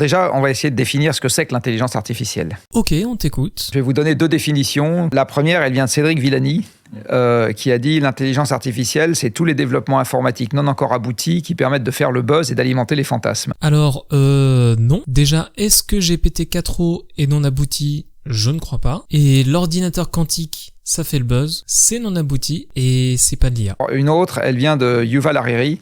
Déjà, on va essayer de définir ce que c'est que l'intelligence artificielle. Ok, on t'écoute. Je vais vous donner 2 définitions. La première, elle vient de Cédric Villani, qui a dit « L'intelligence artificielle, c'est tous les développements informatiques non encore aboutis qui permettent de faire le buzz et d'alimenter les fantasmes. » Alors, non. Déjà, est-ce que GPT-4o est non abouti ? Je ne crois pas. Et l'ordinateur quantique, ça fait le buzz, c'est non abouti et c'est pas de l'IA. Une autre, elle vient de Yuval Harari,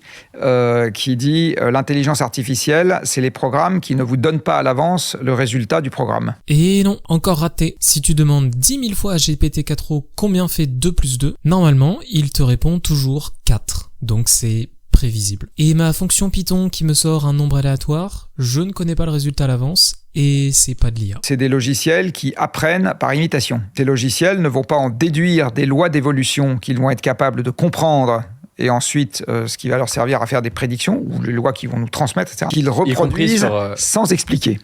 qui dit « L'intelligence artificielle, c'est les programmes qui ne vous donnent pas à l'avance le résultat du programme. » Et non, encore raté. Si tu demandes 10 000 fois à GPT-4o combien fait 2 plus 2, normalement, il te répond toujours 4. Donc c'est prévisible. Et ma fonction Python qui me sort un nombre aléatoire, je ne connais pas le résultat à l'avance et c'est pas de l'IA. C'est des logiciels qui apprennent par imitation. Ces logiciels ne vont pas en déduire des lois d'évolution qu'ils vont être capables de comprendre et ensuite ce qui va leur servir à faire des prédictions ou les lois qu'ils vont nous transmettre, etc. Qu'ils reproduisent sans expliquer.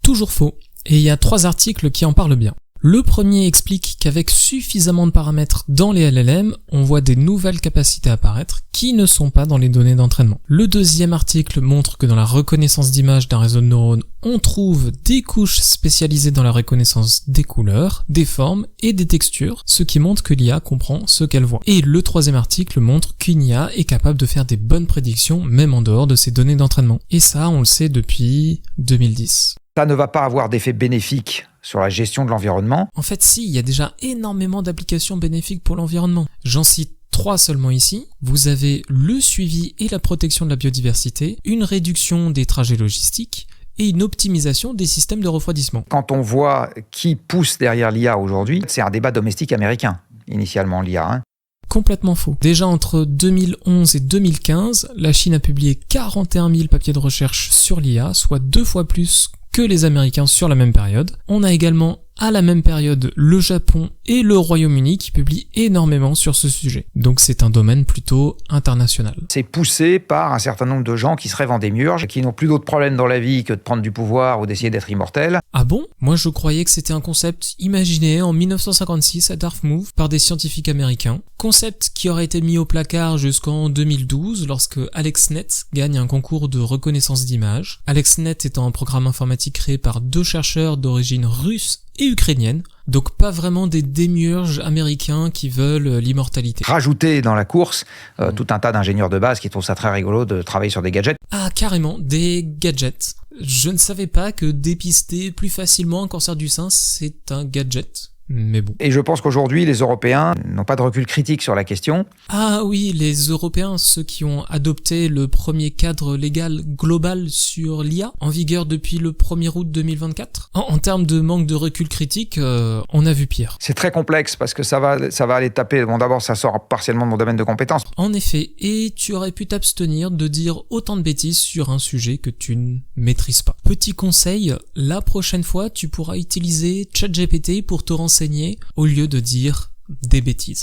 Toujours faux. Et il y a 3 articles qui en parlent bien. Le premier explique qu'avec suffisamment de paramètres dans les LLM, on voit des nouvelles capacités apparaître qui ne sont pas dans les données d'entraînement. Le deuxième article montre que dans la reconnaissance d'images d'un réseau de neurones, on trouve des couches spécialisées dans la reconnaissance des couleurs, des formes et des textures, ce qui montre que l'IA comprend ce qu'elle voit. Et le troisième article montre qu'une IA est capable de faire des bonnes prédictions même en dehors de ses données d'entraînement. Et ça, on le sait depuis 2010. Ça ne va pas avoir d'effet bénéfique sur la gestion de l'environnement. En fait, si, il y a déjà énormément d'applications bénéfiques pour l'environnement. J'en cite 3 seulement ici. Vous avez le suivi et la protection de la biodiversité, une réduction des trajets logistiques et une optimisation des systèmes de refroidissement. Quand on voit qui pousse derrière l'IA aujourd'hui, c'est un débat domestique américain, initialement l'IA. Complètement faux. Déjà entre 2011 et 2015, la Chine a publié 41 000 papiers de recherche sur l'IA, soit 2 fois plus que les Américains sur la même période. On a également à la même période le Japon et le Royaume-Uni qui publient énormément sur ce sujet. Donc c'est un domaine plutôt international. C'est poussé par un certain nombre de gens qui se rêvent en démiurges, qui n'ont plus d'autres problèmes dans la vie que de prendre du pouvoir ou d'essayer d'être immortels. Ah bon ? Moi je croyais que c'était un concept imaginé en 1956 à Dartmouth par des scientifiques américains. Concept qui aurait été mis au placard jusqu'en 2012 lorsque AlexNet gagne un concours de reconnaissance d'images. AlexNet étant un programme informatique créé par 2 chercheurs d'origine russe et ukrainienne, donc pas vraiment des démiurges américains qui veulent l'immortalité. Rajouter dans la course tout un tas d'ingénieurs de base qui trouvent ça très rigolo de travailler sur des gadgets. Ah, carrément, des gadgets. Je ne savais pas que dépister plus facilement un cancer du sein, c'est un gadget. Mais bon. Et je pense qu'aujourd'hui, les Européens n'ont pas de recul critique sur la question. Ah oui, les Européens, ceux qui ont adopté le premier cadre légal global sur l'IA, en vigueur depuis le 1er août 2024. En termes de manque de recul critique, on a vu pire. C'est très complexe parce que ça va aller taper. Bon, d'abord, ça sort partiellement de mon domaine de compétences. En effet, et tu aurais pu t'abstenir de dire autant de bêtises sur un sujet que tu ne maîtrises pas. Petit conseil, la prochaine fois, tu pourras utiliser ChatGPT pour te renseigner au lieu de dire des bêtises.